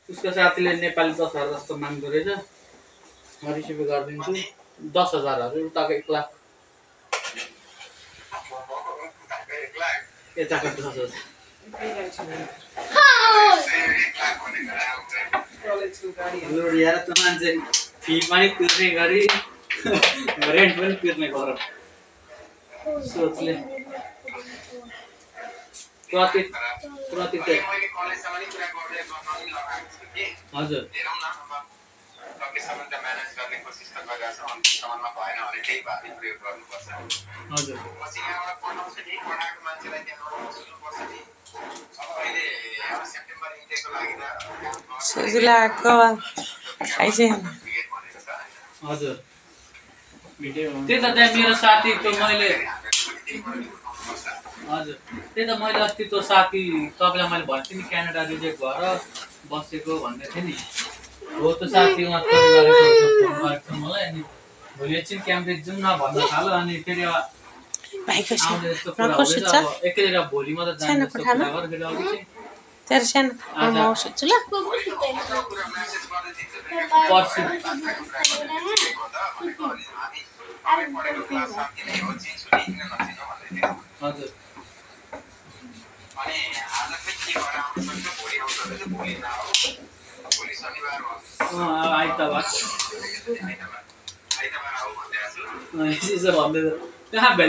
उसको साथीले नेपाली 10,000 जस्तो माग्दो रहेछ। म रिसिभ गरिदिन्छु 10,000 उताको 1 लाख यताको 10,000 लु यार त मान्छे फी पनि तिर्ने गरी रेन्ट पनि तिर्ने गर सोचले प्रति चाहिँ हजुर हजुर सुजुलाको आइसे हजुर त्यही त त्यहाँ मेरो साथी त मैले हजुर त्यही त मैले अस्ति त्यो साथी तपाईँलाई मैले भनेको थिएँ नि क्यानाडा रिजेक्ट भएर बसेको भन्दै थिएँ नि हो त्यो साथी मात्र गरेको छ मलाई अनि भोलि एकछिन क्याम्ब्रिज जाउँ न भन्न थाल्यो अनि फेरि भाइको आउने जस्तो कुरा हुँदैछ अब एकैचोटि भोलि मात्र जाने जस्तो कुरा गरेर फेरि अघि चाहिँ तेरो सानो आमा सुत्छु ल पर्सि हजुर आइतबार यसो भन्दै कहाँ भेला